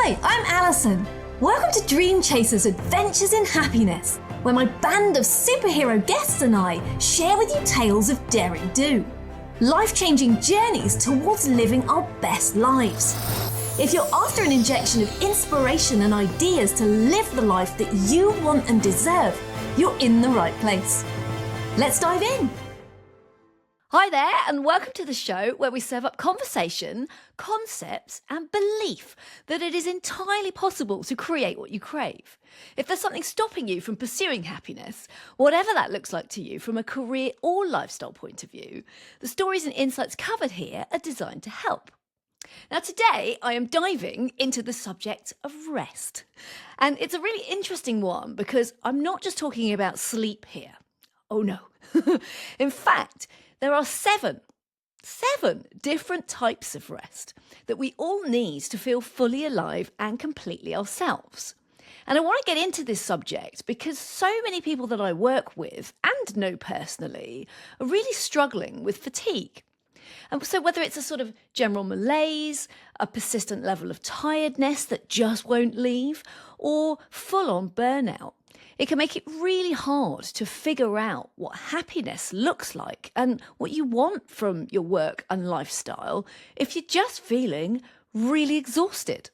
Hi, I'm Alison. Welcome to Dream Chasers Adventures in Happiness, where my band of superhero guests and I share with you tales of daring do, life-changing journeys towards living our best lives. If you're after an injection of inspiration and ideas to live the life that you want and deserve, you're in the right place. Let's dive in. Hi there, and welcome to the show where we serve up conversation, concepts, and belief that it is entirely possible to create what you crave. If there's something stopping you from pursuing happiness, whatever that looks like to you from a career or lifestyle point of view, the stories and insights covered here are designed to help. Now today I am diving into the subject of rest. And it's a really interesting one because I'm not just talking about sleep here. Oh no. In fact, there are seven different types of rest that we all need to feel fully alive and completely ourselves. And I want to get into this subject because so many people that I work with and know personally are really struggling with fatigue. And so whether it's a sort of general malaise, a persistent level of tiredness that just won't leave, or full-on burnout, it can make it really hard to figure out what happiness looks like and what you want from your work and lifestyle if you're just feeling really exhausted.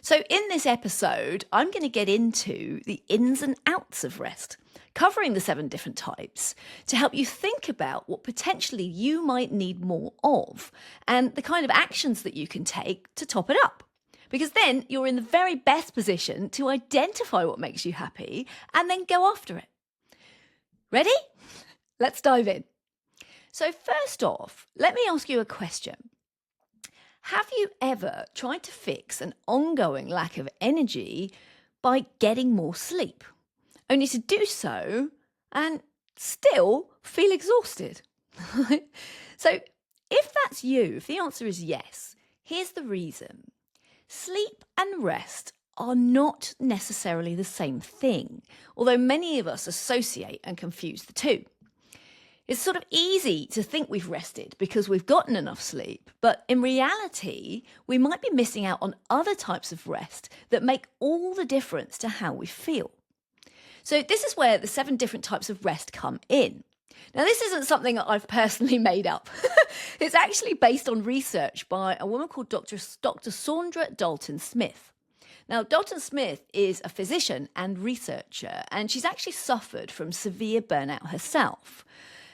So in this episode, I'm going to get into the ins and outs of rest, covering the 7 different types to help you think about what potentially you might need more of and the kind of actions that you can take to top it up. Because then you're in the very best position to identify what makes you happy and then go after it. Ready? Let's dive in. So first off, let me ask you a question. Have you ever tried to fix an ongoing lack of energy by getting more sleep, only to do so and still feel exhausted? So if that's you, if the answer is yes, here's the reason. Sleep and rest are not necessarily the same thing, although many of us associate and confuse the two. It's sort of easy to think we've rested because we've gotten enough sleep, but in reality, we might be missing out on other types of rest that make all the difference to how we feel. So this is where the 7 different types of rest come in. Now, this isn't something that I've personally made up. It's actually based on research by a woman called Dr Saundra Dalton-Smith. Now, Dalton-Smith is a physician and researcher, and she's actually suffered from severe burnout herself.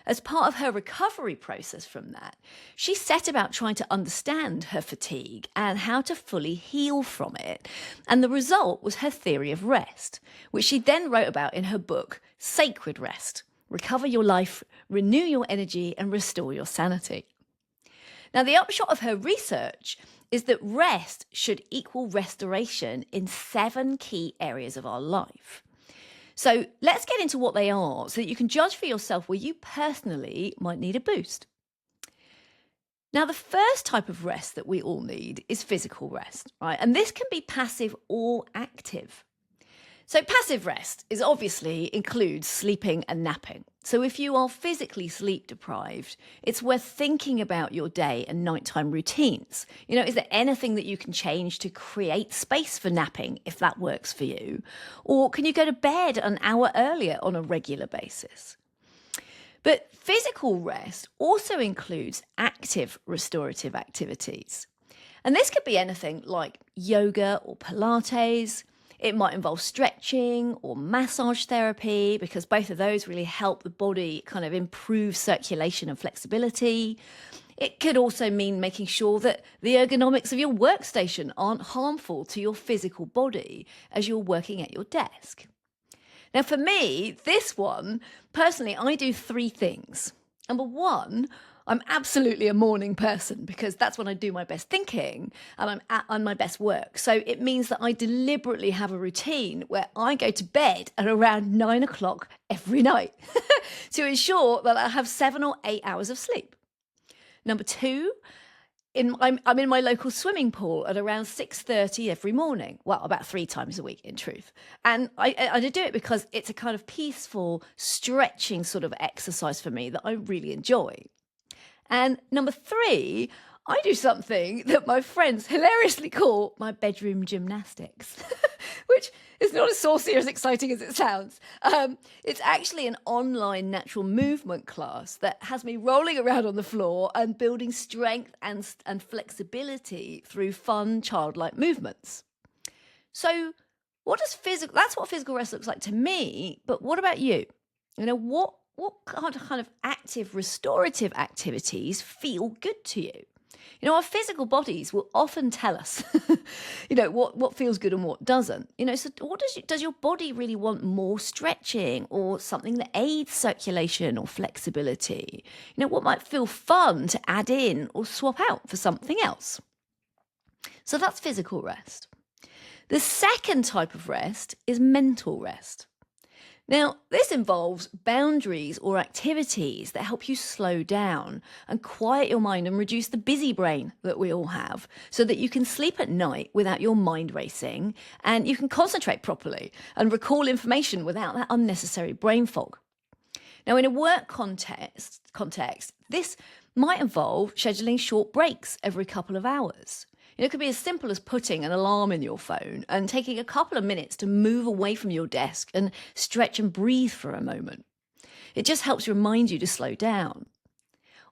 As part of her recovery process from that, she set about trying to understand her fatigue and how to fully heal from it. And the result was her theory of rest, which she then wrote about in her book, Sacred Rest. Recover your life, renew your energy, and restore your sanity. Now, the upshot of her research is that rest should equal restoration in 7 key areas of our life. So let's get into what they are so that you can judge for yourself where you personally might need a boost. Now, the first type of rest that we all need is physical rest, right? And this can be passive or active. So passive rest is obviously includes sleeping and napping. So if you are physically sleep deprived, it's worth thinking about your day and nighttime routines. You know, is there anything that you can change to create space for napping if that works for you? Or can you go to bed an hour earlier on a regular basis? But physical rest also includes active restorative activities. And this could be anything like yoga or Pilates. It might involve stretching or massage therapy because both of those really help the body kind of improve circulation and flexibility. It could also mean making sure that the ergonomics of your workstation aren't harmful to your physical body as you're working at your desk. Now for me, this one, personally, I do 3 things. Number 1, I'm absolutely a morning person because that's when I do my best thinking and I'm on my best work. So it means that I deliberately have a routine where I go to bed at around 9 o'clock every night to ensure that I have 7 or 8 hours of sleep. Number 2, I'm in my local swimming pool at around 6:30 every morning. Well, about 3 times a week in truth. And I do it because it's a kind of peaceful, stretching sort of exercise for me that I really enjoy. And number 3, I do something that my friends hilariously call my bedroom gymnastics, which is not as saucy or as exciting as it sounds. It's actually an online natural movement class that has me rolling around on the floor and building strength and flexibility through fun, childlike movements. So that's what physical rest looks like to me, but what about you? What kind of active, restorative activities feel good to you? Our physical bodies will often tell us, what feels good and what doesn't. So what does your body really want? More stretching or something that aids circulation or flexibility? What might feel fun to add in or swap out for something else? So that's physical rest. The second type of rest is mental rest. Now, this involves boundaries or activities that help you slow down and quiet your mind and reduce the busy brain that we all have so that you can sleep at night without your mind racing and you can concentrate properly and recall information without that unnecessary brain fog. Now, in a work context, this might involve scheduling short breaks every couple of hours. It could be as simple as putting an alarm in your phone and taking a couple of minutes to move away from your desk and stretch and breathe for a moment. It just helps remind you to slow down.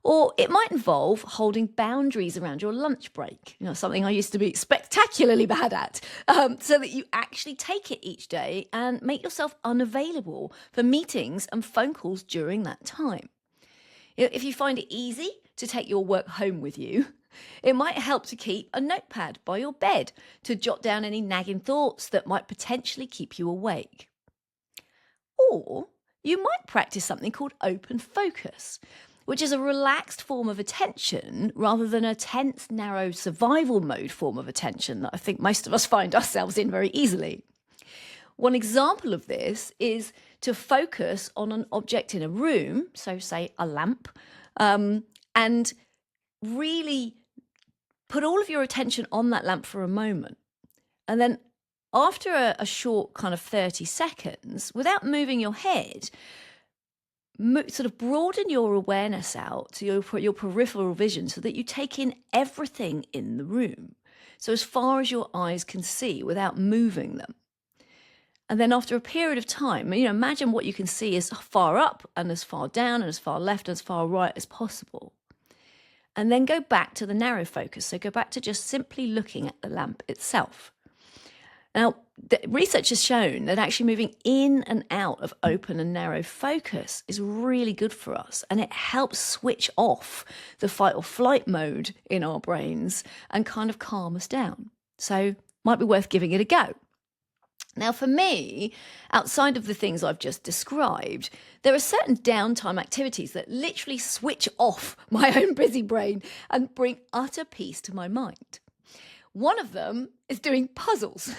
Or it might involve holding boundaries around your lunch break, something I used to be spectacularly bad at, so that you actually take it each day and make yourself unavailable for meetings and phone calls during that time. If you find it easy to take your work home with you, it might help to keep a notepad by your bed to jot down any nagging thoughts that might potentially keep you awake. Or you might practice something called open focus, which is a relaxed form of attention rather than a tense, narrow survival mode form of attention that I think most of us find ourselves in very easily. One example of this is to focus on an object in a room, so say a lamp, and really put all of your attention on that lamp for a moment. And then after a short kind of 30 seconds, without moving your head, sort of broaden your awareness out to your peripheral vision so that you take in everything in the room. So as far as your eyes can see without moving them. And then after a period of time, imagine what you can see as far up and as far down and as far left and as far right as possible. And then go back to the narrow focus. So go back to just simply looking at the lamp itself. Now, the research has shown that actually moving in and out of open and narrow focus is really good for us. And it helps switch off the fight or flight mode in our brains and kind of calm us down. So might be worth giving it a go. Now, for me, outside of the things I've just described, there are certain downtime activities that literally switch off my own busy brain and bring utter peace to my mind. One of them is doing puzzles.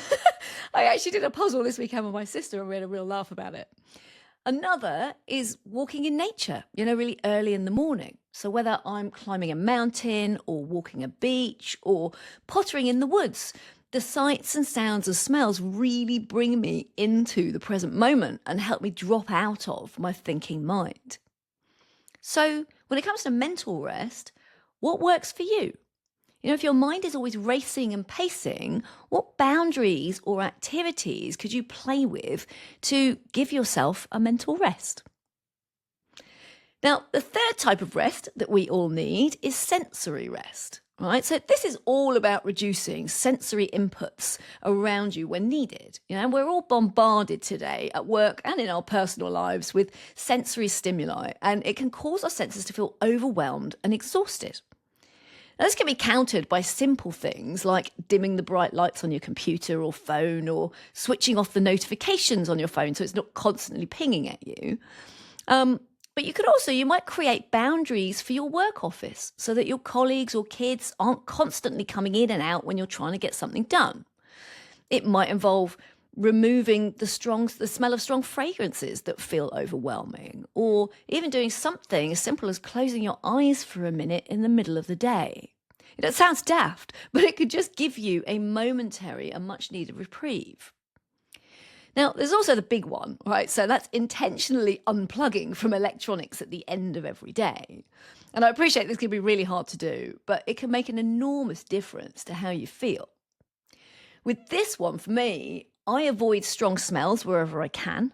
I actually did a puzzle this weekend with my sister and we had a real laugh about it. Another is walking in nature, really early in the morning. So whether I'm climbing a mountain or walking a beach or pottering in the woods, the sights and sounds and smells really bring me into the present moment and help me drop out of my thinking mind. So when it comes to mental rest, what works for you? If your mind is always racing and pacing, what boundaries or activities could you play with to give yourself a mental rest? Now, the third type of rest that we all need is sensory rest. Right, so this is all about reducing sensory inputs around you when needed. We're all bombarded today at work and in our personal lives with sensory stimuli, and it can cause our senses to feel overwhelmed and exhausted. Now, this can be countered by simple things like dimming the bright lights on your computer or phone, or switching off the notifications on your phone so it's not constantly pinging at you. But you might create boundaries for your work office so that your colleagues or kids aren't constantly coming in and out when you're trying to get something done. It might involve removing the smell of strong fragrances that feel overwhelming, or even doing something as simple as closing your eyes for a minute in the middle of the day. It sounds daft, but it could just give you a momentary and much needed reprieve. Now, there's also the big one, right? So that's intentionally unplugging from electronics at the end of every day. And I appreciate this can be really hard to do, but it can make an enormous difference to how you feel. With this one, for me, I avoid strong smells wherever I can.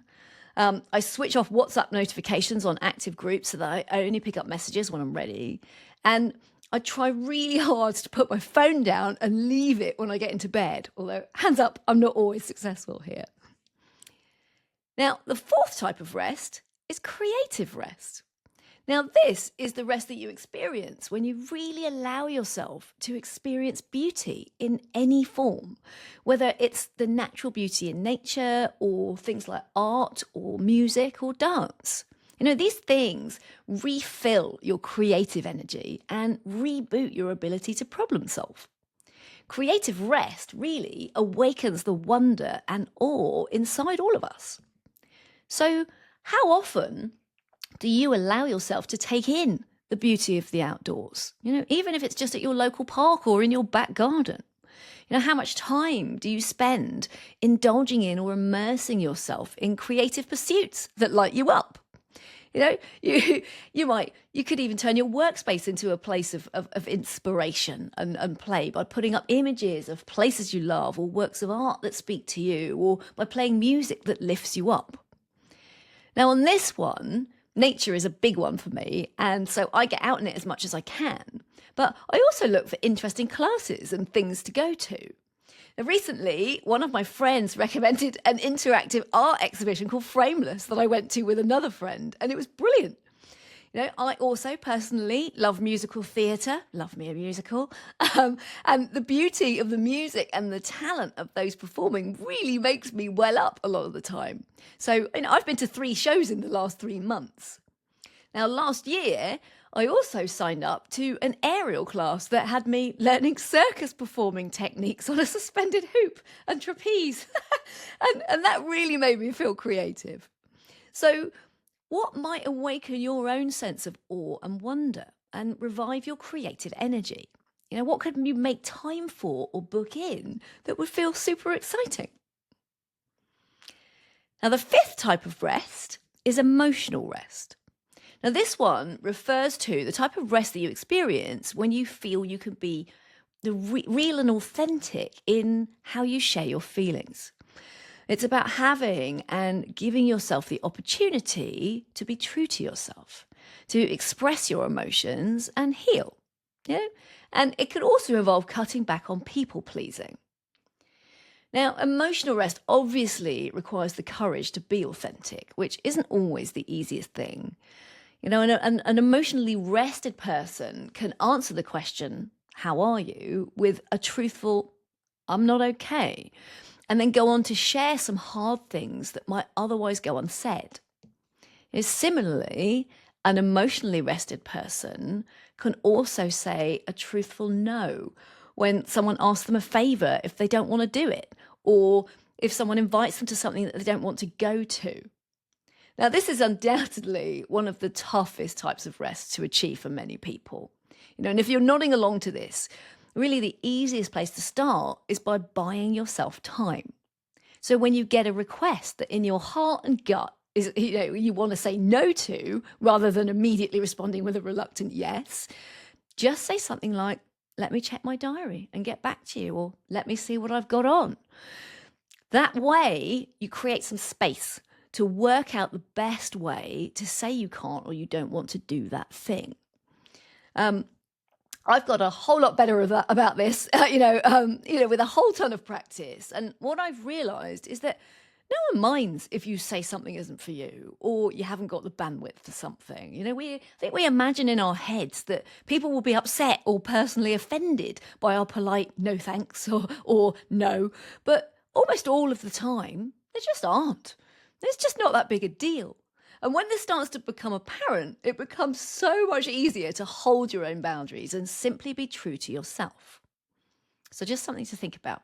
I switch off WhatsApp notifications on active groups so that I only pick up messages when I'm ready. And I try really hard to put my phone down and leave it when I get into bed, although, hands up, I'm not always successful here. Now, the fourth type of rest is creative rest. Now, this is the rest that you experience when you really allow yourself to experience beauty in any form, whether it's the natural beauty in nature or things like art or music or dance. These things refill your creative energy and reboot your ability to problem solve. Creative rest really awakens the wonder and awe inside all of us. So, how often do you allow yourself to take in the beauty of the outdoors? Even if it's just at your local park or in your back garden. How much time do you spend indulging in or immersing yourself in creative pursuits that light you up? You could even turn your workspace into a place of inspiration and play by putting up images of places you love or works of art that speak to you, or by playing music that lifts you up. Now, on this one, nature is a big one for me, and so I get out in it as much as I can. But I also look for interesting classes and things to go to. Now, recently, one of my friends recommended an interactive art exhibition called Frameless that I went to with another friend, and it was brilliant. I also personally love musical theatre, love me a musical, and the beauty of the music and the talent of those performing really makes me well up a lot of the time. So, I've been to 3 shows in the last 3 months. Now, last year, I also signed up to an aerial class that had me learning circus performing techniques on a suspended hoop and trapeze. and that really made me feel creative. So, what might awaken your own sense of awe and wonder and revive your creative energy? What could you make time for or book in that would feel super exciting? Now, the 5th type of rest is emotional rest. Now, this one refers to the type of rest that you experience when you feel you can be real and authentic in how you share your feelings. It's about having and giving yourself the opportunity to be true to yourself, to express your emotions and heal. And it could also involve cutting back on people pleasing. Now, emotional rest obviously requires the courage to be authentic, which isn't always the easiest thing. An emotionally rested person can answer the question, "How are you?" with a truthful, "I'm not okay," and then go on to share some hard things that might otherwise go unsaid. Similarly, an emotionally rested person can also say a truthful no when someone asks them a favour if they don't want to do it, or if someone invites them to something that they don't want to go to. Now, this is undoubtedly one of the toughest types of rest to achieve for many people. And if you're nodding along to this, really the easiest place to start is by buying yourself time. So when you get a request that in your heart and gut is, you want to say no to, rather than immediately responding with a reluctant yes, just say something like, "Let me check my diary and get back to you," or "Let me see what I've got on." That way, you create some space to work out the best way to say you can't or you don't want to do that thing. I've got a whole lot better about this, with a whole ton of practice. And what I've realised is that no one minds if you say something isn't for you or you haven't got the bandwidth for something. I think we imagine in our heads that people will be upset or personally offended by our polite no thanks or no, but almost all of the time, they just aren't. It's just not that big a deal. And when this starts to become apparent, it becomes so much easier to hold your own boundaries and simply be true to yourself. So just something to think about.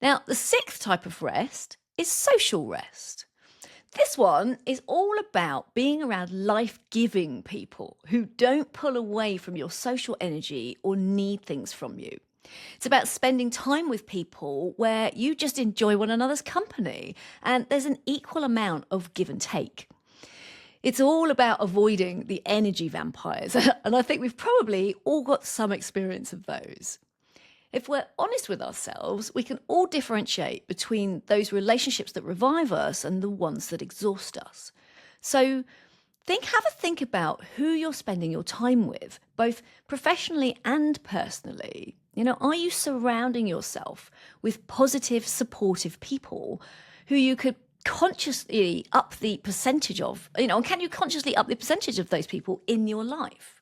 Now, the 6th type of rest is social rest. This one is all about being around life-giving people who don't pull away from your social energy or need things from you. It's about spending time with people where you just enjoy one another's company and there's an equal amount of give and take. It's all about avoiding the energy vampires, and I think we've probably all got some experience of those. If we're honest with ourselves, we can all differentiate between those relationships that revive us and the ones that exhaust us. So have a think about who you're spending your time with, both professionally and personally. Are you surrounding yourself with positive, supportive people who you could consciously up the percentage of, and can you consciously up the percentage of those people in your life?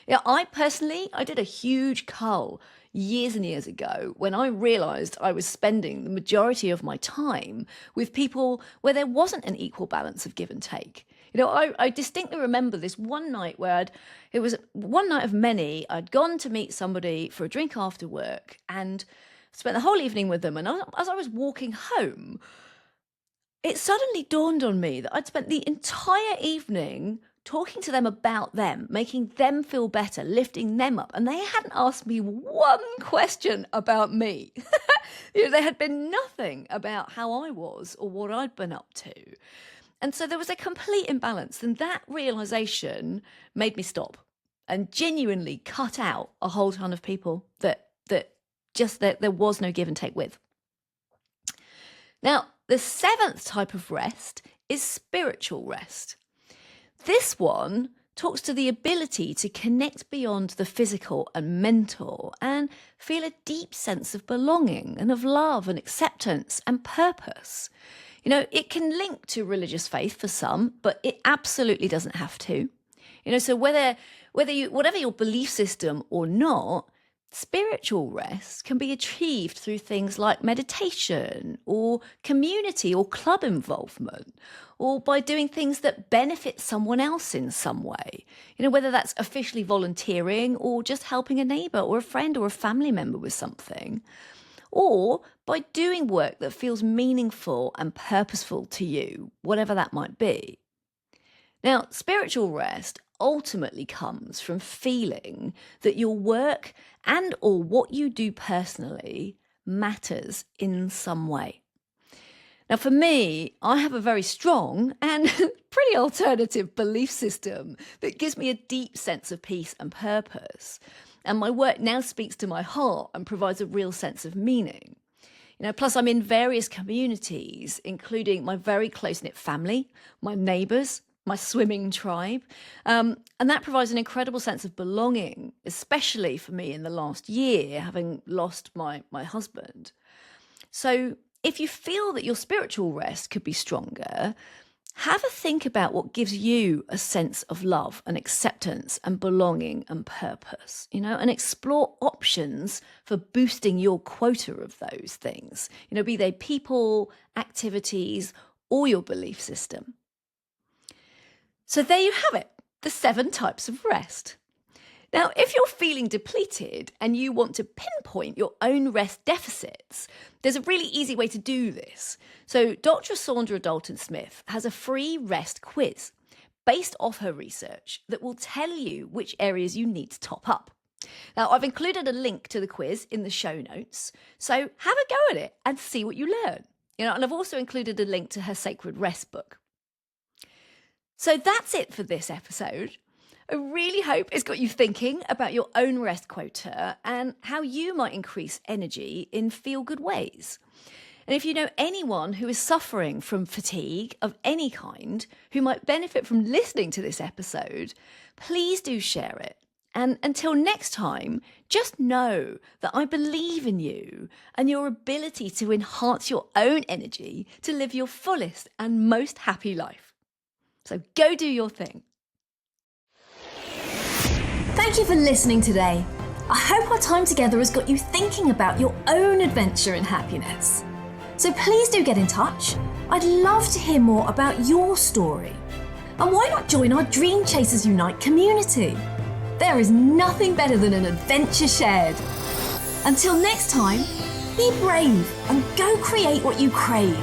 I did a huge cull years and years ago when I realised I was spending the majority of my time with people where there wasn't an equal balance of give and take. I distinctly remember this one night where it was one night of many. I'd gone to meet somebody for a drink after work and spent the whole evening with them. And as I was walking home, it suddenly dawned on me that I'd spent the entire evening talking to them about them, making them feel better, lifting them up. And they hadn't asked me one question about me. There had been nothing about how I was or what I'd been up to. And so there was a complete imbalance. And that realization made me stop and genuinely cut out a whole ton of people that there was no give and take with. Now, the 7th type of rest is spiritual rest. This one talks to the ability to connect beyond the physical and mental and feel a deep sense of belonging and of love and acceptance and purpose. It can link to religious faith for some, but it absolutely doesn't have to. So whatever your belief system or not, spiritual rest can be achieved through things like meditation or community or club involvement, or by doing things that benefit someone else in some way. Whether that's officially volunteering or just helping a neighbour or a friend or a family member with something, or by doing work that feels meaningful and purposeful to you, whatever that might be. Now, spiritual rest ultimately comes from feeling that your work and or what you do personally matters in some way. Now, for me, I have a very strong and pretty alternative belief system that gives me a deep sense of peace and purpose. And my work now speaks to my heart and provides a real sense of meaning. Plus I'm in various communities, including my very close-knit family, my neighbours, my swimming tribe. And that provides an incredible sense of belonging, especially for me in the last year, having lost my husband. So if you feel that your spiritual rest could be stronger, have a think about what gives you a sense of love and acceptance and belonging and purpose, and explore options for boosting your quota of those things, be they people, activities, or your belief system. So there you have it, the 7 types of rest. Now, if you're feeling depleted and you want to pinpoint your own rest deficits, there's a really easy way to do this. So Dr Saundra Dalton-Smith has a free rest quiz based off her research that will tell you which areas you need to top up. Now, I've included a link to the quiz in the show notes, so have a go at it and see what you learn. And I've also included a link to her Sacred Rest book. So that's it for this episode. I really hope it's got you thinking about your own rest quota and how you might increase energy in feel-good ways. And if you know anyone who is suffering from fatigue of any kind who might benefit from listening to this episode, please do share it. And until next time, just know that I believe in you and your ability to enhance your own energy to live your fullest and most happy life. So go do your thing. Thank you for listening today. I hope our time together has got you thinking about your own adventure in happiness. So please do get in touch. I'd love to hear more about your story. And why not join our Dream Chasers Unite community? There is nothing better than an adventure shared. Until next time, be brave and go create what you crave.